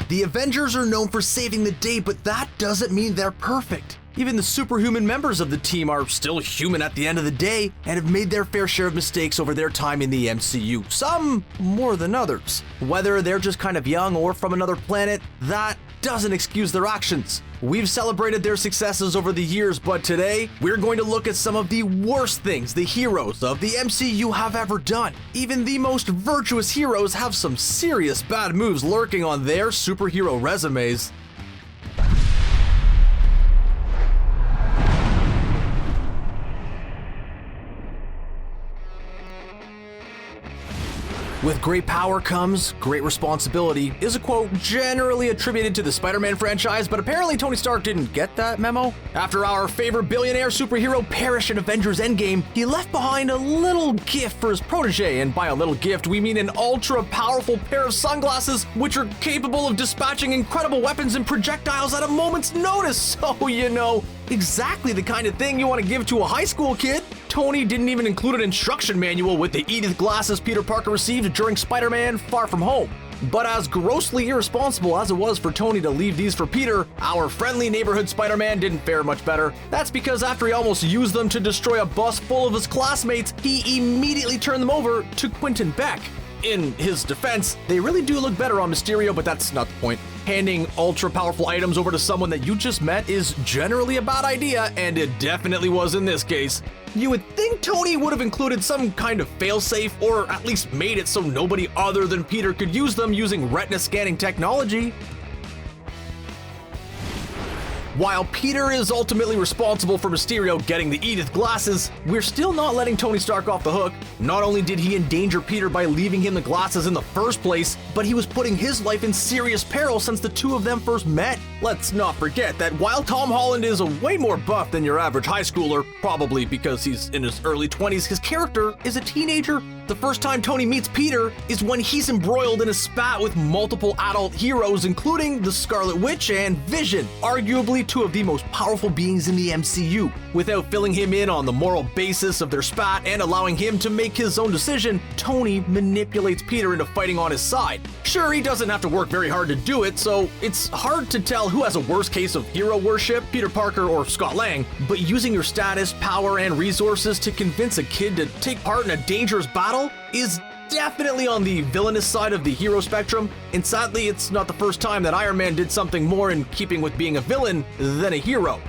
The Avengers are known for saving the day, but that doesn't mean they're perfect. Even the superhuman members of the team are still human at the end of the day and have made their fair share of mistakes over their time in the MCU, some more than others. Whether they're just kind of young or from another planet, that doesn't excuse their actions. We've celebrated their successes over the years, but today, we're going to look at some of the worst things the heroes of the MCU have ever done. Even the most virtuous heroes have some serious bad moves lurking on their superhero resumes. With great power comes great responsibility is a quote generally attributed to the Spider-Man franchise, but apparently Tony Stark didn't get that memo. After our favorite billionaire superhero perished in Avengers Endgame, he left behind a little gift for his protege, and by a little gift we mean an ultra-powerful pair of sunglasses which are capable of dispatching incredible weapons and projectiles at a moment's notice. So, you know, exactly the kind of thing you want to give to a high school kid. Tony didn't even include an instruction manual with the EDITH glasses Peter Parker received during Spider-Man Far From Home. But as grossly irresponsible as it was for Tony to leave these for Peter, our friendly neighborhood Spider-Man didn't fare much better. That's because after he almost used them to destroy a bus full of his classmates, he immediately turned them over to Quentin Beck. In his defense, they really do look better on Mysterio, but that's not the point. Handing ultra-powerful items over to someone that you just met is generally a bad idea, and it definitely was in this case. You would think Tony would have included some kind of failsafe, or at least made it so nobody other than Peter could use them using retina scanning technology. While Peter is ultimately responsible for Mysterio getting the EDITH glasses, we're still not letting Tony Stark off the hook. Not only did he endanger Peter by leaving him the glasses in the first place, but he was putting his life in serious peril since the two of them first met. Let's not forget that while Tom Holland is a way more buff than your average high schooler, probably because he's in his early 20s, his character is a teenager. The first time Tony meets Peter is when he's embroiled in a spat with multiple adult heroes, including the Scarlet Witch and Vision, arguably two of the most powerful beings in the MCU. Without filling him in on the moral basis of their spat and allowing him to make his own decision, Tony manipulates Peter into fighting on his side. Sure, he doesn't have to work very hard to do it, so it's hard to tell who has a worse case of hero worship, Peter Parker or Scott Lang, but using your status, power, and resources to convince a kid to take part in a dangerous battle is definitely on the villainous side of the hero spectrum, and sadly it's not the first time that Iron Man did something more in keeping with being a villain than a hero.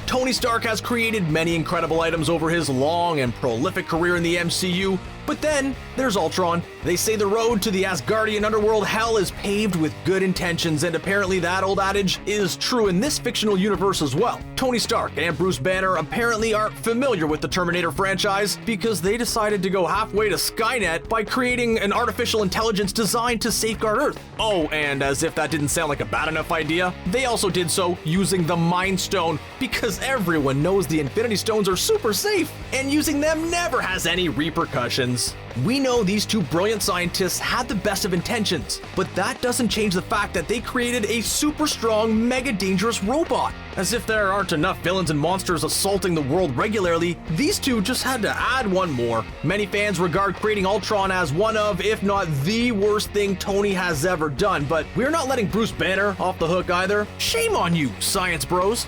Tony Stark has created many incredible items over his long and prolific career in the MCU, but then there's Ultron. They say the road to the Asgardian underworld hell is paved with good intentions, and apparently that old adage is true in this fictional universe as well. Tony Stark and Bruce Banner apparently aren't familiar with the Terminator franchise because they decided to go halfway to Skynet by creating an artificial intelligence designed to safeguard Earth. Oh, and as if that didn't sound like a bad enough idea, they also did so using the Mind Stone because everyone knows the Infinity Stones are super safe, and using them never has any repercussions. We know these two brilliant scientists had the best of intentions, but that doesn't change the fact that they created a super strong, mega dangerous robot. As if there aren't enough villains and monsters assaulting the world regularly, these two just had to add one more. Many fans regard creating Ultron as one of, if not the worst thing Tony has ever done, but we're not letting Bruce Banner off the hook either. Shame on you, science bros.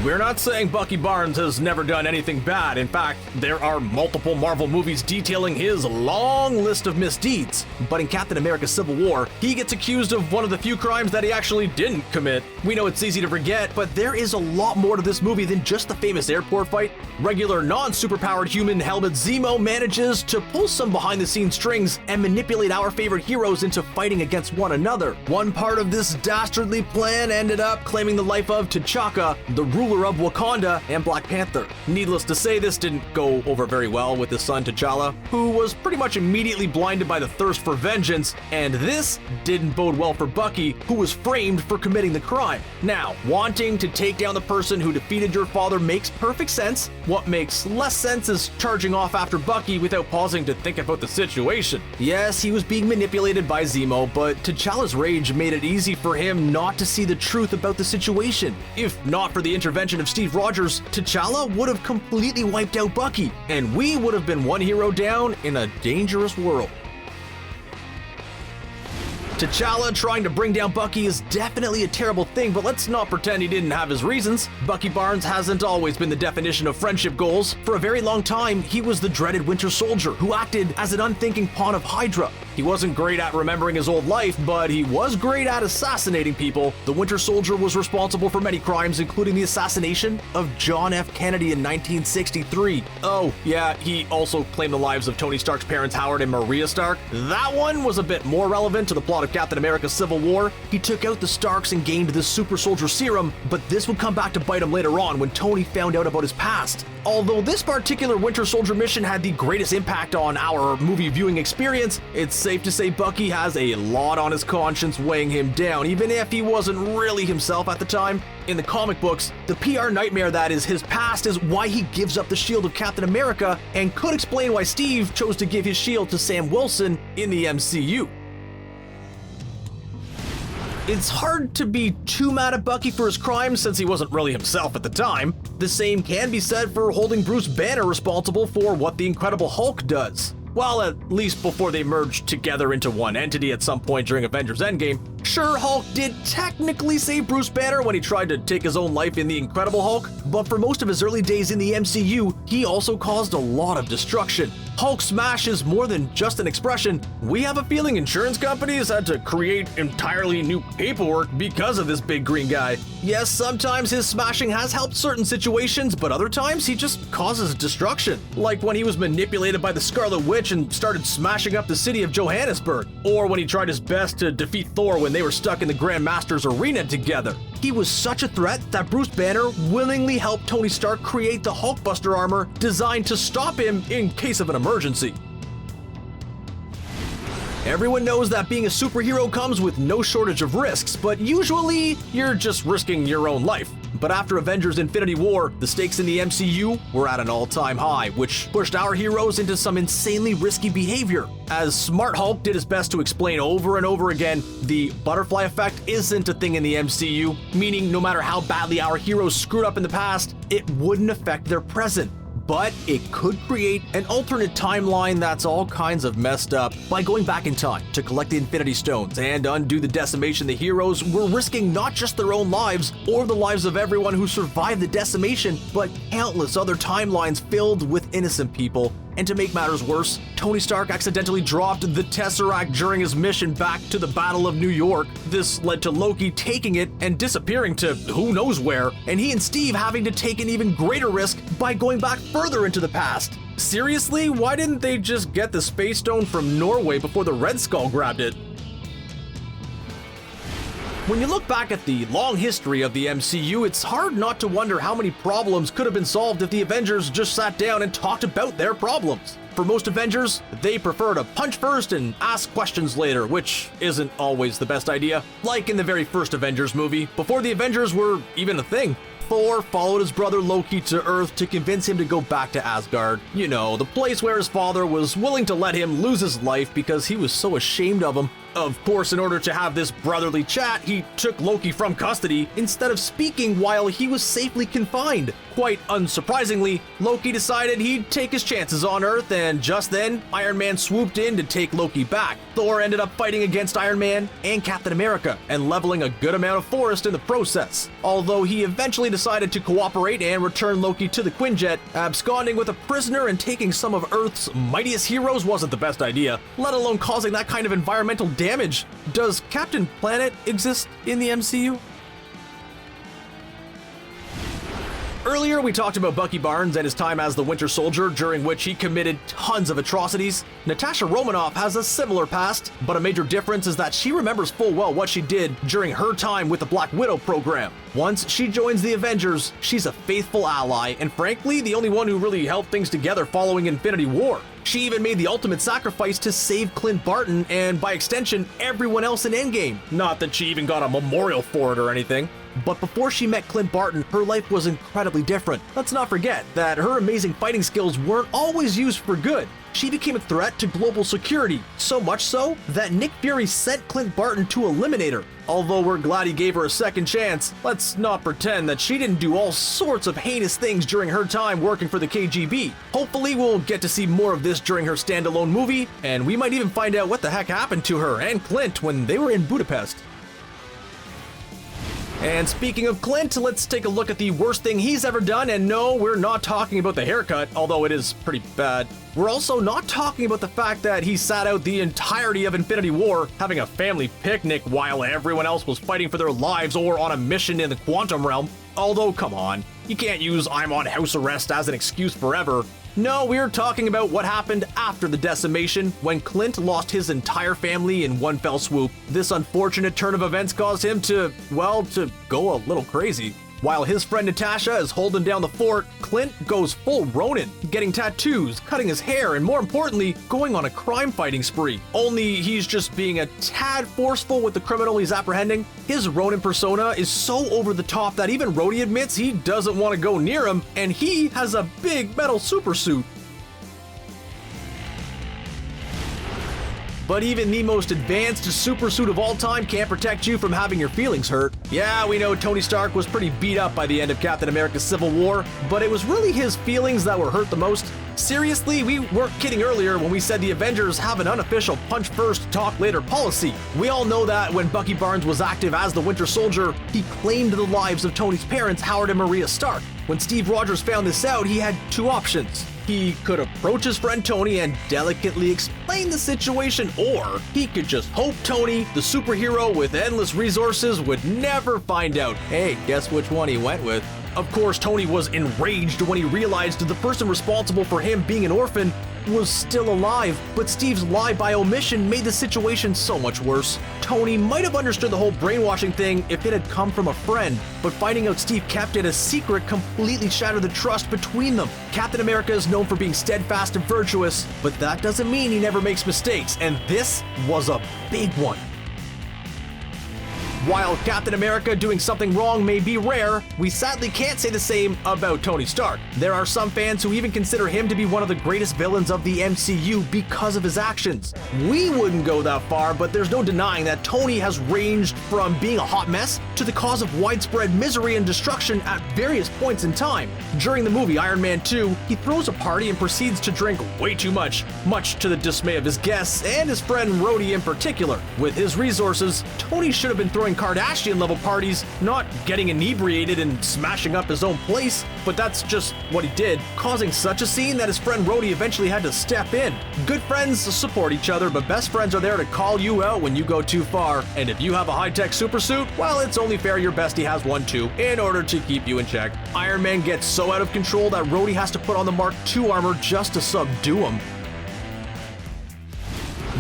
We're not saying Bucky Barnes has never done anything bad. In fact, there are multiple Marvel movies detailing his long list of misdeeds. But in Captain America Civil War, he gets accused of one of the few crimes that he actually didn't commit. We know it's easy to forget, but there is a lot more to this movie than just the famous airport fight. Regular non-superpowered human helmet Zemo manages to pull some behind-the-scenes strings and manipulate our favorite heroes into fighting against one another. One part of this dastardly plan ended up claiming the life of T'Chaka, the ruler of Wakanda, and Black Panther. Needless to say, this didn't go over very well with his son T'Challa, who was pretty much immediately blinded by the thirst for vengeance, and this didn't bode well for Bucky, who was framed for committing the crime. Now, wanting to take down the person who defeated your father makes perfect sense. What makes less sense is charging off after Bucky without pausing to think about the situation. Yes, he was being manipulated by Zemo, but T'Challa's rage made it easy for him not to see the truth about the situation. If not for the intervention intervention of Steve Rogers, T'Challa would have completely wiped out Bucky, and we would have been one hero down in a dangerous world. T'Challa trying to bring down Bucky is definitely a terrible thing, but let's not pretend he didn't have his reasons. Bucky Barnes hasn't always been the definition of friendship goals. For a very long time, he was the dreaded Winter Soldier who acted as an unthinking pawn of Hydra. He wasn't great at remembering his old life, but he was great at assassinating people. The Winter Soldier was responsible for many crimes, including the assassination of John F. Kennedy in 1963. Oh, yeah, he also claimed the lives of Tony Stark's parents, Howard and Maria Stark. That one was a bit more relevant to the plot of Captain America: Civil War. He took out the Starks and gained the Super Soldier Serum, but this would come back to bite him later on when Tony found out about his past. Although this particular Winter Soldier mission had the greatest impact on our movie viewing experience, it's safe to say Bucky has a lot on his conscience weighing him down, even if he wasn't really himself at the time. In the comic books, the PR nightmare that is his past is why he gives up the shield of Captain America, and could explain why Steve chose to give his shield to Sam Wilson in the MCU. It's hard to be too mad at Bucky for his crimes since he wasn't really himself at the time. The same can be said for holding Bruce Banner responsible for what the Incredible Hulk does. Well, at least before they merged together into one entity at some point during Avengers Endgame. Sure, Hulk did technically save Bruce Banner when he tried to take his own life in the Incredible Hulk, but for most of his early days in the MCU, he also caused a lot of destruction. Hulk smash is more than just an expression. We have a feeling insurance companies had to create entirely new paperwork because of this big green guy. Yes, sometimes his smashing has helped certain situations, but other times he just causes destruction. Like when he was manipulated by the Scarlet Witch and started smashing up the city of Johannesburg, or when he tried his best to defeat Thor when they were stuck in the Grand Master's arena together. He was such a threat that Bruce Banner willingly helped Tony Stark create the Hulkbuster armor designed to stop him in case of an emergency. Everyone knows that being a superhero comes with no shortage of risks, but usually you're just risking your own life. But after Avengers Infinity War, the stakes in the MCU were at an all-time high, which pushed our heroes into some insanely risky behavior. As Smart Hulk did his best to explain over and over again, the butterfly effect isn't a thing in the MCU, meaning no matter how badly our heroes screwed up in the past, it wouldn't affect their present. But it could create an alternate timeline that's all kinds of messed up. By going back in time to collect the Infinity Stones and undo the decimation, the heroes were risking not just their own lives or the lives of everyone who survived the decimation, but countless other timelines filled with innocent people. And to make matters worse, Tony Stark accidentally dropped the Tesseract during his mission back to the Battle of New York. This led to Loki taking it and disappearing to who knows where, and he and Steve having to take an even greater risk by going back further into the past. Seriously, why didn't they just get the Space Stone from Norway before the Red Skull grabbed it? When you look back at the long history of the MCU, it's hard not to wonder how many problems could have been solved if the Avengers just sat down and talked about their problems. For most Avengers, they prefer to punch first and ask questions later, which isn't always the best idea. Like in the very first Avengers movie, before the Avengers were even a thing. Thor followed his brother Loki to Earth to convince him to go back to Asgard. You know, the place where his father was willing to let him lose his life because he was so ashamed of him. Of course, in order to have this brotherly chat, he took Loki from custody instead of speaking while he was safely confined. Quite unsurprisingly, Loki decided he'd take his chances on Earth, and just then, Iron Man swooped in to take Loki back. Thor ended up fighting against Iron Man and Captain America, and leveling a good amount of forest in the process. Although he eventually decided to cooperate and return Loki to the Quinjet, absconding with a prisoner and taking some of Earth's mightiest heroes wasn't the best idea, let alone causing that kind of environmental damage. Does Captain Planet exist in the MCU? Earlier, we talked about Bucky Barnes and his time as the Winter Soldier, during which he committed tons of atrocities. Natasha Romanoff has a similar past, but a major difference is that she remembers full well what she did during her time with the Black Widow program. Once she joins the Avengers, she's a faithful ally, and frankly, the only one who really held things together following Infinity War. She even made the ultimate sacrifice to save Clint Barton, and by extension, everyone else in Endgame. Not that she even got a memorial for it or anything. But before she met Clint Barton, her life was incredibly different. Let's not forget that her amazing fighting skills weren't always used for good. She became a threat to global security, so much so that Nick Fury sent Clint Barton to eliminate her. Although we're glad he gave her a second chance, let's not pretend that she didn't do all sorts of heinous things during her time working for the KGB. Hopefully we'll get to see more of this during her standalone movie, and we might even find out what the heck happened to her and Clint when they were in Budapest. And speaking of Clint, let's take a look at the worst thing he's ever done, and no, we're not talking about the haircut, although it is pretty bad. We're also not talking about the fact that he sat out the entirety of Infinity War having a family picnic while everyone else was fighting for their lives or on a mission in the quantum realm. Although, come on, you can't use "I'm on house arrest" as an excuse forever. No, we're talking about what happened after the decimation, when Clint lost his entire family in one fell swoop. This unfortunate turn of events caused him to go a little crazy. While his friend Natasha is holding down the fort, Clint goes full Ronin, getting tattoos, cutting his hair, and more importantly, going on a crime-fighting spree. Only he's just being a tad forceful with the criminal he's apprehending. His Ronin persona is so over the top that even Rhodey admits he doesn't want to go near him, and he has a big metal supersuit. But even the most advanced supersuit of all time can't protect you from having your feelings hurt. Yeah, we know Tony Stark was pretty beat up by the end of Captain America's Civil War, but it was really his feelings that were hurt the most. Seriously, we weren't kidding earlier when we said the Avengers have an unofficial punch first, talk later policy. We all know that when Bucky Barnes was active as the Winter Soldier, he claimed the lives of Tony's parents, Howard and Maria Stark. When Steve Rogers found this out, he had two options. He could approach his friend Tony and delicately explain the situation, or he could just hope Tony, the superhero with endless resources, would never find out. Hey, guess which one he went with? Of course, Tony was enraged when he realized the person responsible for him being an orphan was still alive, but Steve's lie by omission made the situation so much worse. Tony might have understood the whole brainwashing thing if it had come from a friend, but finding out Steve kept it a secret completely shattered the trust between them. Captain America is known for being steadfast and virtuous, but that doesn't mean he never makes mistakes, and this was a big one. While Captain America doing something wrong may be rare, we sadly can't say the same about Tony Stark. There are some fans who even consider him to be one of the greatest villains of the MCU because of his actions. We wouldn't go that far, but there's no denying that Tony has ranged from being a hot mess to the cause of widespread misery and destruction at various points in time. During the movie Iron Man 2, he throws a party and proceeds to drink way too much to the dismay of his guests and his friend Rhodey in particular. With his resources, Tony should have been throwing Kardashian-level parties, not getting inebriated and smashing up his own place, but that's just what he did, causing such a scene that his friend Rhodey eventually had to step in. Good friends support each other, but best friends are there to call you out when you go too far, and if you have a high-tech supersuit, well, it's only fair your bestie has one too, in order to keep you in check. Iron Man gets so out of control that Rhodey has to put on the Mark II armor just to subdue him.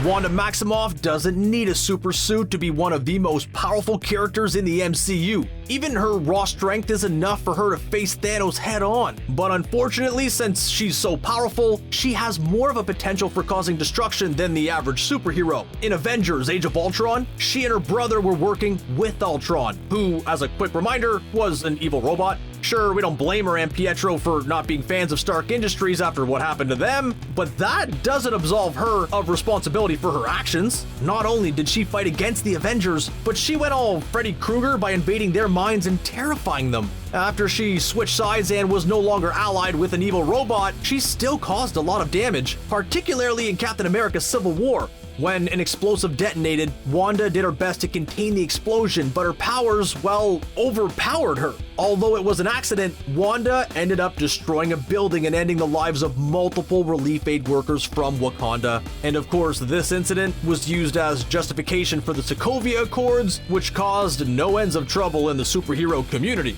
Wanda Maximoff doesn't need a super suit to be one of the most powerful characters in the MCU. Even her raw strength is enough for her to face Thanos head on. But unfortunately, since she's so powerful, she has more of a potential for causing destruction than the average superhero. In Avengers Age of Ultron, she and her brother were working with Ultron, who, as a quick reminder, was an evil robot. Sure, we don't blame her and Pietro for not being fans of Stark Industries after what happened to them, but that doesn't absolve her of responsibility for her actions. Not only did she fight against the Avengers, but she went all Freddy Krueger by invading their minds and terrifying them. After she switched sides and was no longer allied with an evil robot, she still caused a lot of damage, particularly in Captain America's Civil War. When an explosive detonated, Wanda did her best to contain the explosion, but her powers, well, overpowered her. Although it was an accident, Wanda ended up destroying a building and ending the lives of multiple relief aid workers from Wakanda. And of course, this incident was used as justification for the Sokovia Accords, which caused no ends of trouble in the superhero community.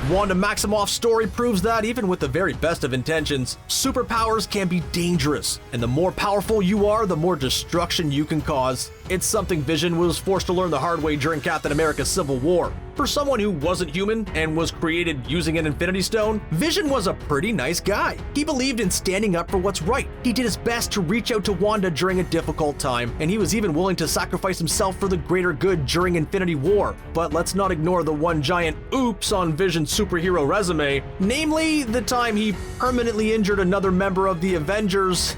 Wanda Maximoff's story proves that even with the very best of intentions, superpowers can be dangerous, and the more powerful you are, the more destruction you can cause. It's something Vision was forced to learn the hard way during Captain America's Civil War. For someone who wasn't human and was created using an Infinity Stone, Vision was a pretty nice guy. He believed in standing up for what's right. He did his best to reach out to Wanda during a difficult time, and he was even willing to sacrifice himself for the greater good during Infinity War. But let's not ignore the one giant oops on Vision's superhero resume, namely the time he permanently injured another member of the Avengers.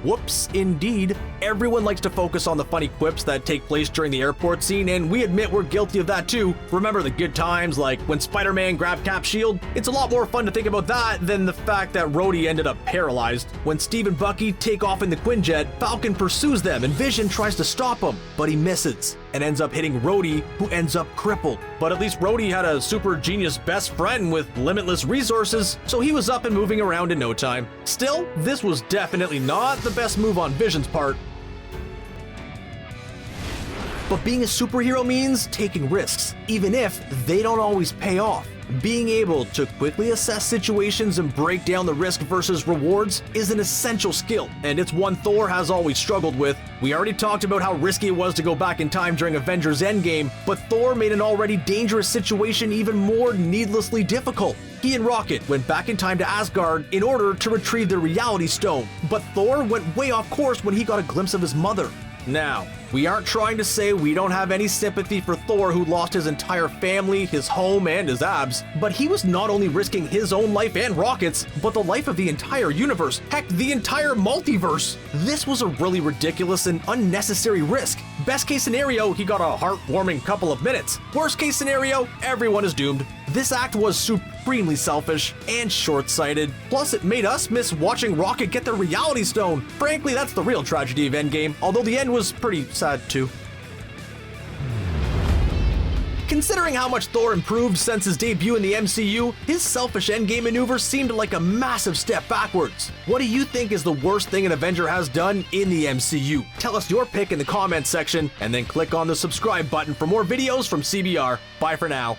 Whoops, indeed. Everyone likes to focus on the funny quips that take place during the airport scene, and we admit we're guilty of that too. Remember the good times, like when Spider-Man grabbed Cap's shield? It's a lot more fun to think about that than the fact that Rhodey ended up paralyzed. When Steve and Bucky take off in the Quinjet, Falcon pursues them and Vision tries to stop him, but he misses and ends up hitting Rhodey, who ends up crippled. But at least Rhodey had a super genius best friend with limitless resources, so he was up and moving around in no time. Still, this was definitely not the best move on Vision's part. But being a superhero means taking risks, even if they don't always pay off. Being able to quickly assess situations and break down the risk versus rewards is an essential skill, and it's one Thor has always struggled with. We already talked about how risky it was to go back in time during Avengers Endgame, but Thor made an already dangerous situation even more needlessly difficult. He and Rocket went back in time to Asgard in order to retrieve the Reality Stone, but Thor went way off course when he got a glimpse of his mother. Now, we aren't trying to say we don't have any sympathy for Thor, who lost his entire family, his home, and his abs, but he was not only risking his own life and Rocket's, but the life of the entire universe, heck, the entire multiverse. This was a really ridiculous and unnecessary risk. Best case scenario, he got a heartwarming couple of minutes. Worst case scenario, everyone is doomed. This act was supremely selfish and short-sighted. Plus, it made us miss watching Rocket get the Reality Stone. Frankly, that's the real tragedy of Endgame, although the end was pretty sad too. Considering how much Thor improved since his debut in the MCU, his selfish Endgame maneuver seemed like a massive step backwards. What do you think is the worst thing an Avenger has done in the MCU? Tell us your pick in the comments section, and then click on the subscribe button for more videos from CBR. Bye for now.